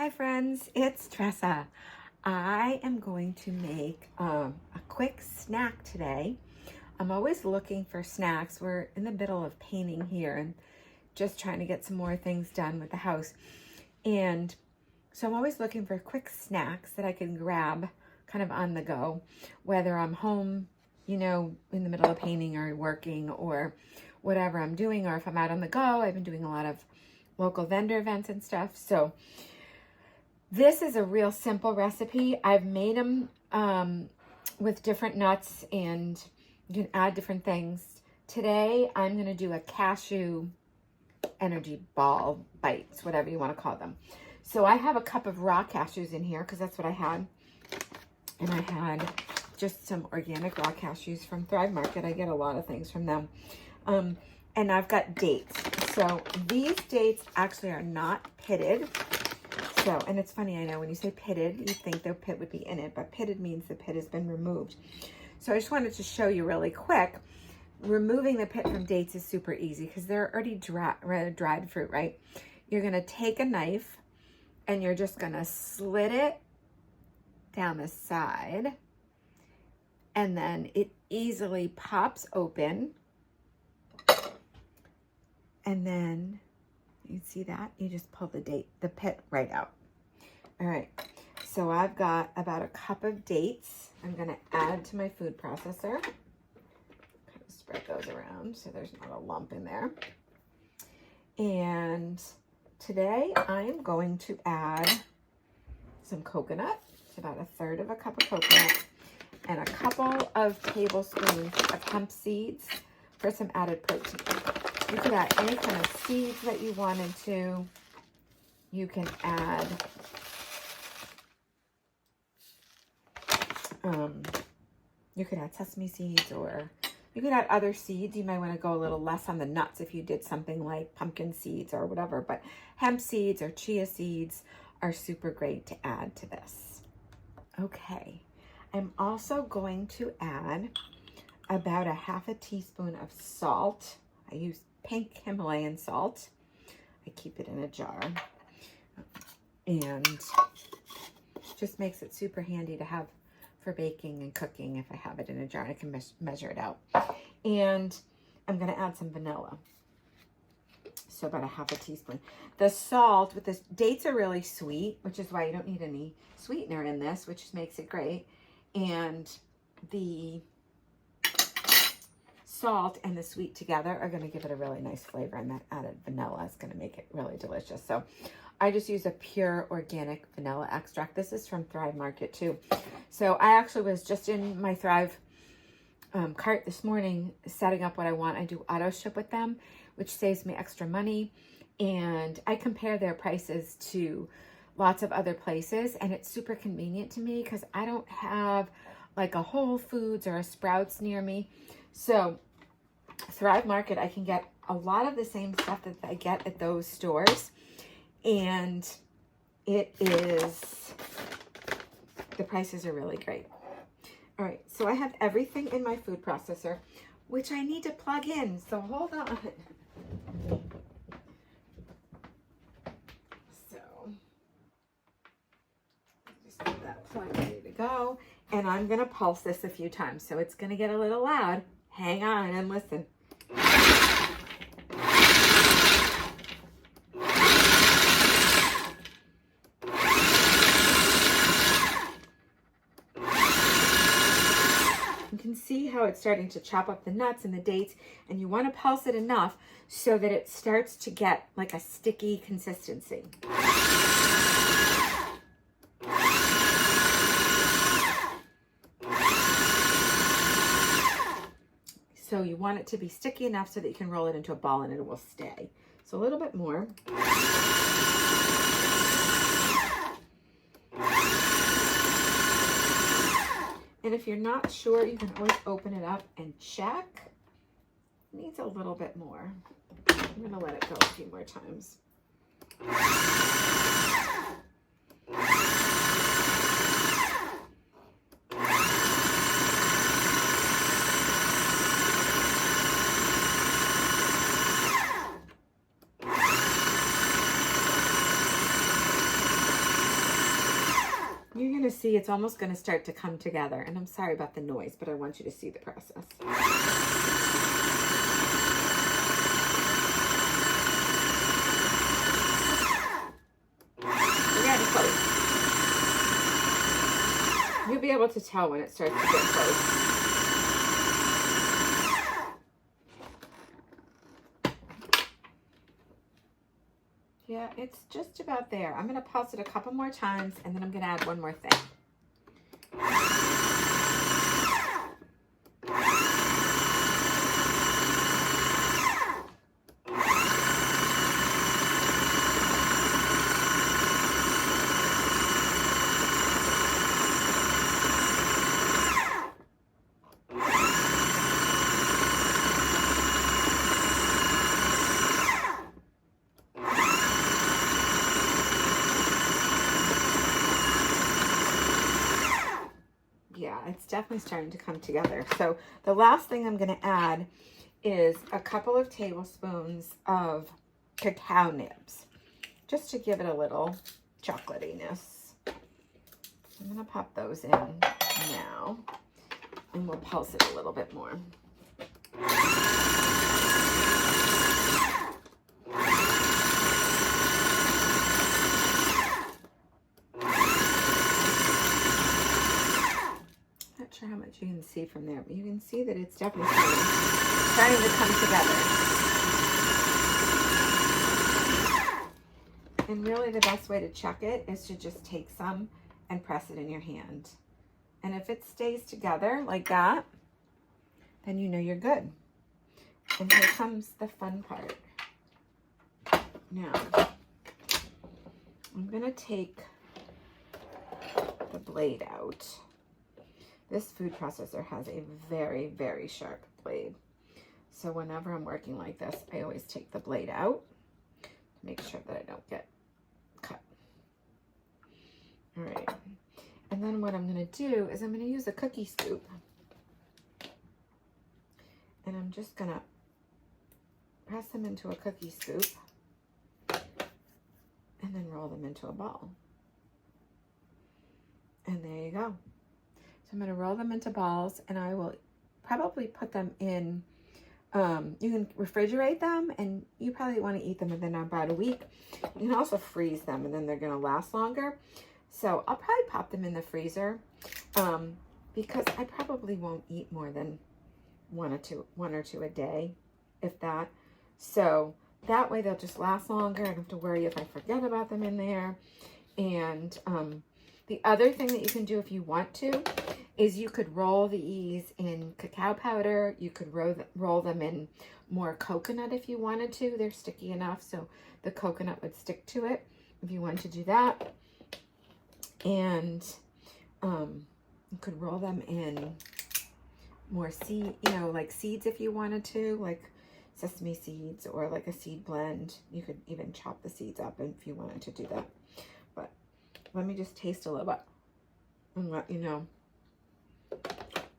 Hi friends, it's Tresa. I am going to make a quick snack today. I'm always looking for snacks. We're in the middle of painting here and just trying to get some more things done with the house. And so I'm always looking for quick snacks that I can grab kind of on the go, whether I'm home, you know, in the middle of painting or working or whatever I'm doing, or if I'm out on the go. I've been doing a lot of local vendor events and stuff. So this is a real simple recipe. I've made them with different nuts, and you can add different things. Today, I'm going to do a cashew energy ball bites, whatever you want to call them. So I have a cup of raw cashews in here because that's what I had. And I had just some organic raw cashews from Thrive Market. I get a lot of things from them. And I've got dates. So these dates actually are not pitted. So, and it's funny, I know when you say pitted, you think the pit would be in it, but pitted means the pit has been removed. So I just wanted to show you really quick. Removing the pit from dates is super easy because they're already dried fruit, right? You're going to take a knife and you're just going to slit it down the side, and then it easily pops open. And then you see that? You just pull the pit right out. All right, so I've got about a cup of dates. I'm gonna add to my food processor. Kind of spread those around so there's not a lump in there. And today I'm going to add some coconut. It's about 1/3 of a cup of coconut and a couple of tablespoons of hemp seeds for some added protein. You could add any kind of seeds that you wanted to. You can add sesame seeds, or you could add other seeds. You might want to go a little less on the nuts if you did something like pumpkin seeds or whatever, but hemp seeds or chia seeds are super great to add to this. Okay, I'm also going to add about 1/2 teaspoon of salt. I use pink Himalayan salt. I keep it in a jar, and just makes it super handy to have for baking and cooking if I have it in a jar. I can measure it out. And I'm going to add some vanilla. So about 1/2 teaspoon. The salt with this, dates are really sweet, which is why you don't need any sweetener in this, which makes it great. And the salt and the sweet together are going to give it a really nice flavor, and that added vanilla is going to make it really delicious. So I just use a pure organic vanilla extract. This is from Thrive Market too. So I actually was just in my Thrive cart this morning setting up what I want. I do auto ship with them, which saves me extra money, and I compare their prices to lots of other places, and it's super convenient to me because I don't have like a Whole Foods or a Sprouts near me. So Thrive Market, I can get a lot of the same stuff that I get at those stores, and the prices are really great. All right, so I have everything in my food processor, which I need to plug in, so hold on. So just get that plug ready to go, and I'm gonna pulse this a few times, so it's gonna get a little loud. Hang on and listen. You can see how it's starting to chop up the nuts and the dates, and you want to pulse it enough so that it starts to get like a sticky consistency. So you want it to be sticky enough so that you can roll it into a ball and it will stay. So a little bit more. And if you're not sure, you can always open it up and check. It needs a little bit more. I'm gonna let it go a few more times. to see, it's almost going to start to come together. And I'm sorry about the noise, but I want you to see the process. You'll be able to tell when it starts to get close. Yeah, it's just about there. I'm going to pulse it a couple more times, and then I'm going to add one more thing. It's definitely starting to come together. So the last thing I'm going to add is a couple of tablespoons of cacao nibs, just to give it a little chocolatiness. I'm going to pop those in now, and we'll pulse it a little bit more. Sure how much you can see from there, but you can see that it's definitely starting to come together. And really the best way to check it is to just take some and press it in your hand. And if it stays together like that, then you know you're good. And here comes the fun part. Now, I'm going to take the blade out. This food processor has a very, very sharp blade. So whenever I'm working like this, I always take the blade out to make sure that I don't get cut. All right. And then what I'm going to do is I'm going to use a cookie scoop. And I'm just going to press them into a cookie scoop and then roll them into a ball. And there you go. So I'm going to roll them into balls, and I will probably put them in, you can refrigerate them, and you probably want to eat them within about a week. You can also freeze them, and then they're going to last longer. So I'll probably pop them in the freezer because I probably won't eat more than one or two a day, if that. So that way they'll just last longer. I don't have to worry if I forget about them in there. And the other thing that you can do if you want to is you could roll these in cacao powder. You could roll them in more coconut if you wanted to. They're sticky enough so the coconut would stick to it if you want to do that. And you could roll them in more seed, like seeds if you wanted to, like sesame seeds or like a seed blend. You could even chop the seeds up if you wanted to do that. But let me just taste a little bit and let you know.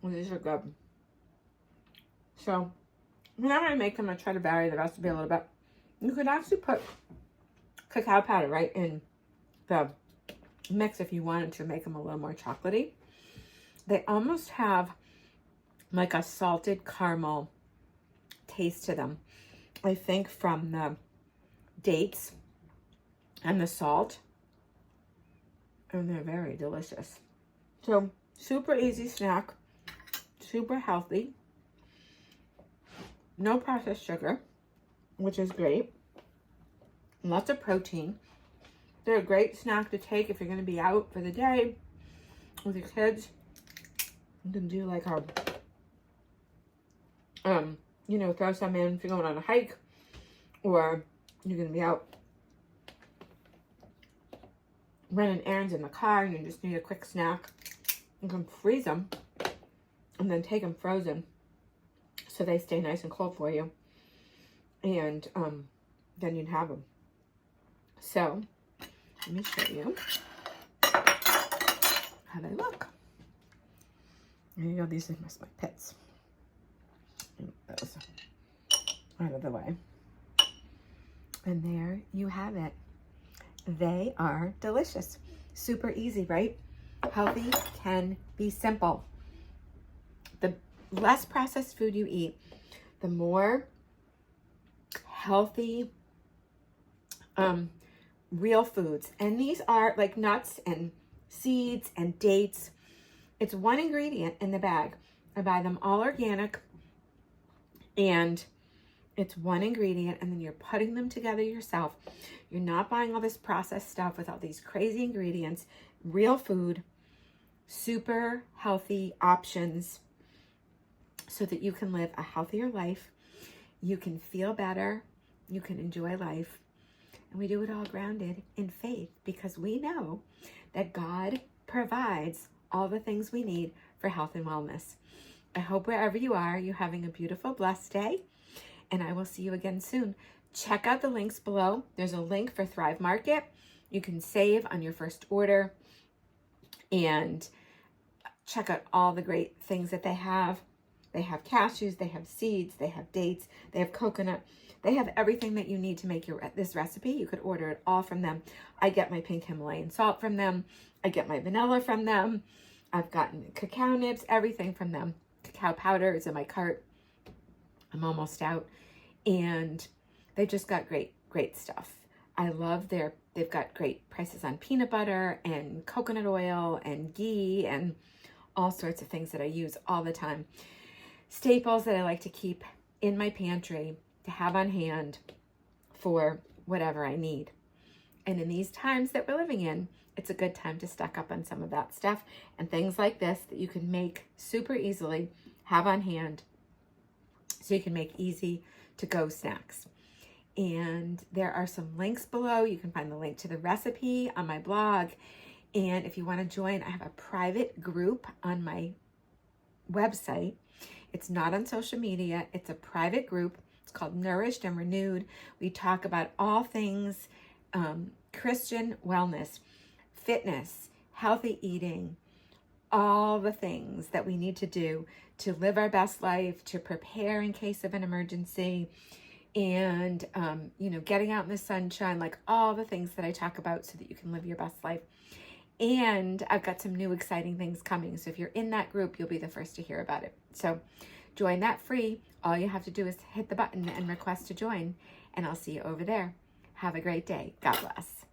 These are good. So whenever I make them, I try to vary the recipe a little bit. You could actually put cacao powder right in the mix if you wanted to make them a little more chocolatey. They almost have like a salted caramel taste to them, I think, from the dates and the salt, and they're very delicious. So super easy snack, super healthy, no processed sugar, which is great, lots of protein. They're a great snack to take if you're going to be out for the day with your kids. You can do like a throw some in if you're going on a hike, or you're going to be out running errands in the car and you just need a quick snack. You can freeze them and then take them frozen so they stay nice and cold for you, and then you'd have them. So let me show you how they look. There you go. These are my pits. Those out of the way. And there you have it. They are delicious. Super easy, right? Healthy can be simple. The less processed food you eat, the more healthy, real foods. And these are like nuts and seeds and dates. It's one ingredient in the bag. I buy them all organic, and it's one ingredient, and then you're putting them together yourself. You're not buying all this processed stuff with all these crazy ingredients. Real food, super healthy options so that you can live a healthier life. You can feel better. You can enjoy life. And we do it all grounded in faith, because we know that God provides all the things we need for health and wellness. I hope wherever you are, you're having a beautiful, blessed day, and I will see you again soon. Check out the links below. There's a link for Thrive Market. You can save on your first order, and check out all the great things that they have. They have cashews, they have seeds, they have dates, they have coconut. They have everything that you need to make this recipe. You could order it all from them. I get my pink Himalayan salt from them. I get my vanilla from them. I've gotten cacao nibs, everything from them. Cacao powder is in my cart. I'm almost out. And they've just got great stuff. I love they've got great prices on peanut butter and coconut oil and ghee and all sorts of things that I use all the time. Staples that I like to keep in my pantry to have on hand for whatever I need. And in these times that we're living in, it's a good time to stock up on some of that stuff, and things like this that you can make super easily, have on hand, so you can make easy to go snacks. And there are some links below. You can find the link to the recipe on my blog. And if you want to join, I have a private group on my website. It's not on social media. It's a private group. It's called Nourished and Renewed. We talk about all things Christian wellness, fitness, healthy eating, all the things that we need to do to live our best life, to prepare in case of an emergency, and getting out in the sunshine, like all the things that I talk about so that you can live your best life. And I've got some new exciting things coming. So if you're in that group, you'll be the first to hear about it. So join that free. All you have to do is hit the button and request to join, and I'll see you over there. Have a great day. God bless.